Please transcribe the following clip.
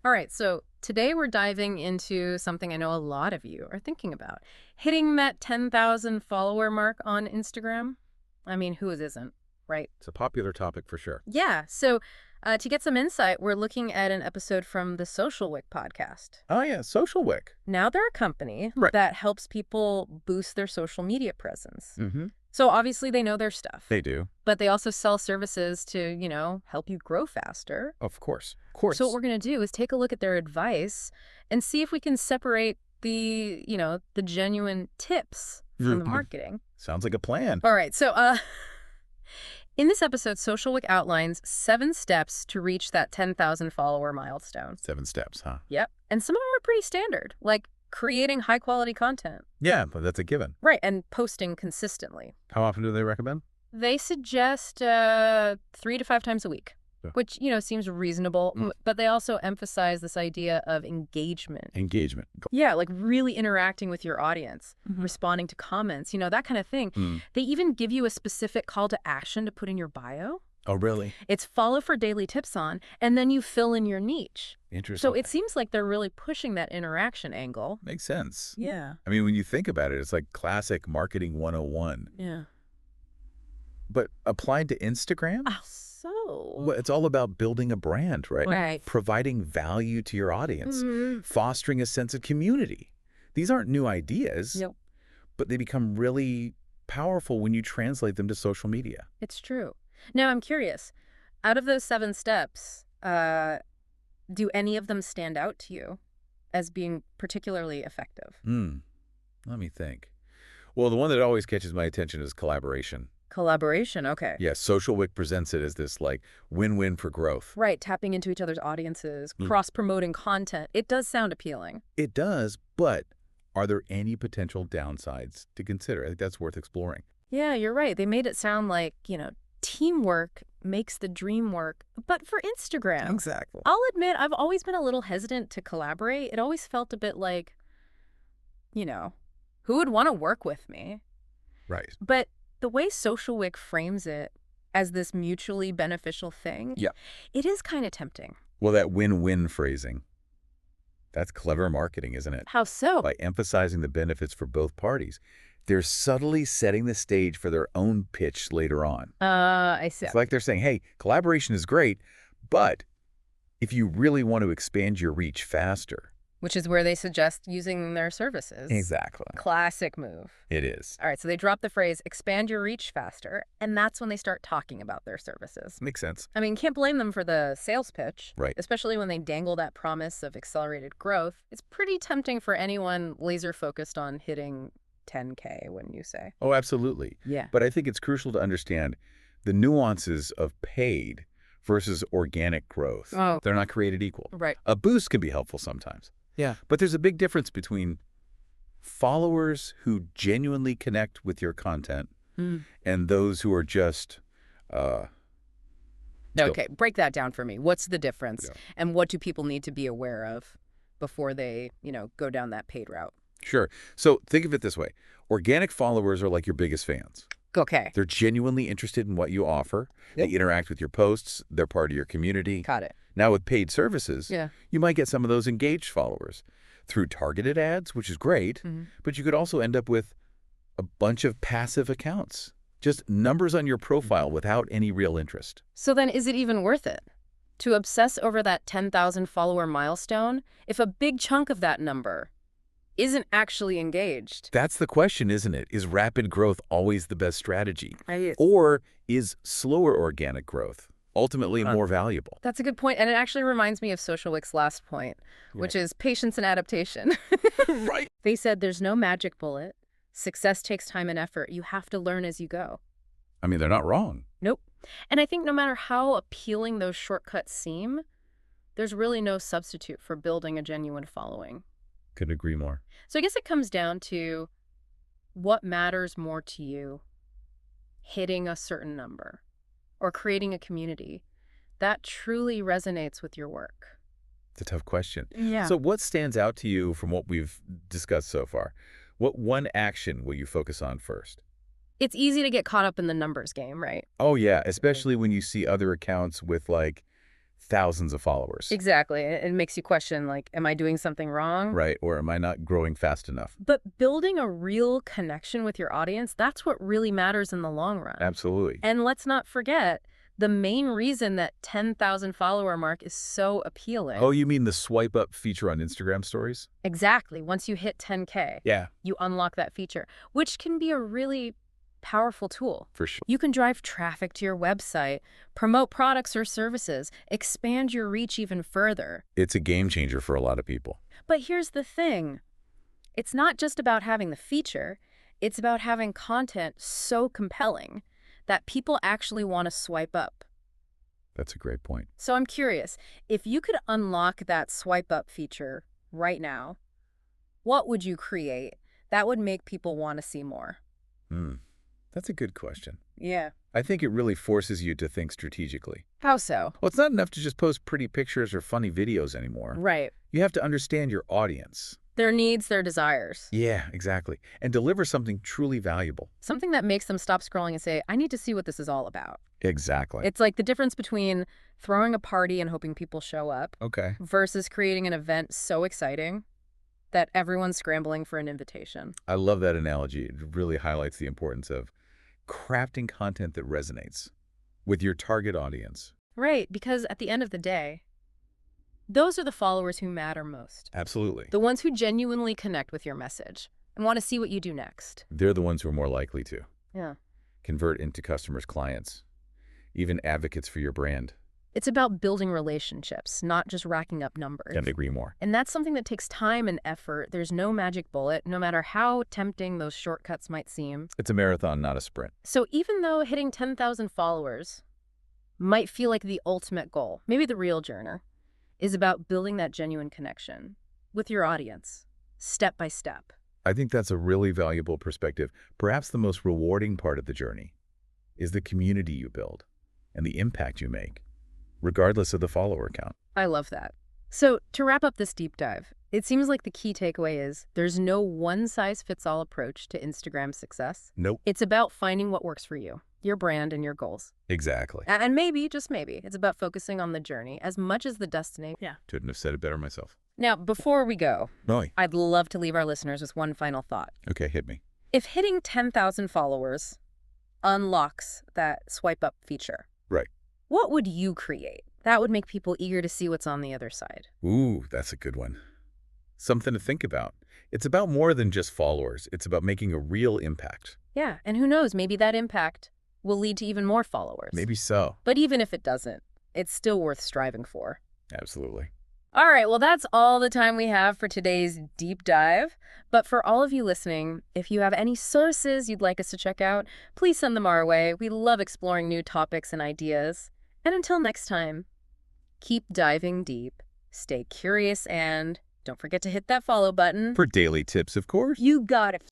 All right, so today we're diving into something I know a lot of you are thinking about. Hitting that 10,000 follower mark on Instagram. I mean, who isn't, right? It's a popular topic for sure. Yeah, so to get some insight, we're looking at an episode from the SocialWick podcast. Oh, yeah, SocialWick. Now they're a company Right. that helps people boost their social media presence. Mm-hmm. So obviously they know their stuff. They do. But they also sell services to, help you grow faster. Of course. Of course. So what we're going to do is take a look at their advice and see if we can separate the genuine tips from the marketing. Sounds like a plan. All right. So in this episode, SocialWick outlines 7 steps to reach that 10,000 follower milestone. 7 steps, huh? Yep. And some of them are pretty standard, like creating high quality content. Yeah, but that's a given. Right. And posting consistently. How often do they recommend? They suggest 3 to 5 times a week. Yeah. Which, seems reasonable, but they also emphasize this idea of engagement. Engagement. Yeah, like really interacting with your audience, responding to comments, that kind of thing. They even give you a specific call to action to put in your bio. Oh, really? It's follow for daily tips on, and then you fill in your niche. Interesting. So it seems like they're really pushing that interaction angle. Makes sense. Yeah. I mean, when you think about it, it's like classic marketing 101. Yeah. But applied to Instagram? Oh, so? Well, it's all about building a brand, right? Right. Providing value to your audience, fostering a sense of community. These aren't new ideas, Yep. but they become really powerful when you translate them to social media. It's true. Now, I'm curious, out of those 7 steps, do any of them stand out to you as being particularly effective? Let me think. Well, the one that always catches my attention is collaboration. Collaboration, okay. Yeah, SocialWick presents it as this like win-win for growth. Right, tapping into each other's audiences, cross-promoting content. It does sound appealing. It does, but are there any potential downsides to consider? I think that's worth exploring. Yeah, you're right. They made it sound like, teamwork makes the dream work, but for Instagram. Exactly. I'll admit, I've always been a little hesitant to collaborate. It always felt a bit like, who would want to work with me? Right. But the way SocialWick frames it as this mutually beneficial thing, it is kind of tempting. Well, that win-win phrasing, that's clever marketing, isn't it? How so? By emphasizing the benefits for both parties, they're subtly setting the stage for their own pitch later on. I see. It's like they're saying, hey, collaboration is great, but if you really want to expand your reach faster. Which is where they suggest using their services. Exactly. Classic move. It is. All right, so they drop the phrase, expand your reach faster, and that's when they start talking about their services. Makes sense. I mean, can't blame them for the sales pitch. Right. Especially when they dangle that promise of accelerated growth. It's pretty tempting for anyone laser-focused on hitting 10K, wouldn't you say? Oh, absolutely. Yeah. But I think it's crucial to understand the nuances of paid versus organic growth. Oh. They're not created equal. Right. A boost can be helpful sometimes. Yeah. But there's a big difference between followers who genuinely connect with your content and those who are just... Okay, break that down for me. What's the difference? Yeah. And what do people need to be aware of before they, go down that paid route? Sure. So think of it this way. Organic followers are like your biggest fans. Okay. They're genuinely interested in what you offer. Yep. They interact with your posts. They're part of your community. Got it. Now with paid services, Yeah. you might get some of those engaged followers through targeted ads, which is great, but you could also end up with a bunch of passive accounts, just numbers on your profile without any real interest. So then is it even worth it to obsess over that 10,000 follower milestone if a big chunk of that number isn't actually engaged? That's the question, isn't it? Is rapid growth always the best strategy? Right. Or is slower organic growth ultimately more valuable? That's a good point. And it actually reminds me of SocialWick's last point, which is patience and adaptation. Right. They said there's no magic bullet. Success takes time and effort. You have to learn as you go. I mean, they're not wrong. Nope. And I think no matter how appealing those shortcuts seem, there's really no substitute for building a genuine following. Couldn't agree more. So I guess it comes down to what matters more to you, hitting a certain number or creating a community that truly resonates with your work. It's a tough question. Yeah. So what stands out to you from what we've discussed so far? What one action will you focus on first? It's easy to get caught up in the numbers game, right? Oh, yeah, especially when you see other accounts with like thousands of followers. Exactly. It makes you question, like, am I doing something wrong? Right, or am I not growing fast enough? But building a real connection with your audience, that's what really matters in the long run. Absolutely. And let's not forget, the main reason that 10,000 follower mark is so appealing. Oh, you mean the swipe up feature on Instagram stories? Exactly. Once you hit 10K, Yeah, you unlock that feature, which can be a really powerful tool. for sure. You can drive traffic to your website, promote products or services, expand your reach even further. It's a game changer for a lot of people. But here's the thing. It's not just about having the feature. It's about having content so compelling that people actually want to swipe up. That's a great point. So I'm curious, if you could unlock that swipe up feature right now, what would you create that would make people want to see more? That's a good question. Yeah. I think it really forces you to think strategically. How so? Well, it's not enough to just post pretty pictures or funny videos anymore. Right. You have to understand your audience. Their needs, their desires. Yeah, exactly. And deliver something truly valuable. Something that makes them stop scrolling and say, I need to see what this is all about. Exactly. It's like the difference between throwing a party and hoping people show up Okay. versus creating an event so exciting that everyone's scrambling for an invitation. I love that analogy. It really highlights the importance of crafting content that resonates with your target audience. Right, because at the end of the day, those are the followers who matter most. Absolutely. The ones who genuinely connect with your message and want to see what you do next. They're the ones who are more likely to Yeah. convert into customers, clients, even advocates for your brand. It's about building relationships, not just racking up numbers. Can't agree more. And that's something that takes time and effort. There's no magic bullet, no matter how tempting those shortcuts might seem. It's a marathon, not a sprint. So even though hitting 10,000 followers might feel like the ultimate goal, maybe the real journey is about building that genuine connection with your audience, step by step. I think that's a really valuable perspective. Perhaps the most rewarding part of the journey is the community you build and the impact you make, regardless of the follower count. I love that. So to wrap up this deep dive, it seems like the key takeaway is there's no one-size-fits-all approach to Instagram success. Nope. It's about finding what works for you, your brand, and your goals. Exactly. And maybe, just maybe, it's about focusing on the journey as much as the destination. Yeah. Couldn't have said it better myself. Now, before we go, Really? I'd love to leave our listeners with one final thought. Okay, hit me. If hitting 10,000 followers unlocks that swipe up feature, Right. what would you create that would make people eager to see what's on the other side? Ooh, that's a good one. Something to think about. It's about more than just followers. It's about making a real impact. Yeah, and who knows, maybe that impact will lead to even more followers. Maybe so. But even if it doesn't, it's still worth striving for. Absolutely. All right, well, that's all the time we have for today's deep dive. But for all of you listening, if you have any sources you'd like us to check out, please send them our way. We love exploring new topics and ideas. And until next time, keep diving deep, stay curious, and don't forget to hit that follow button. For daily tips, of course. You got it.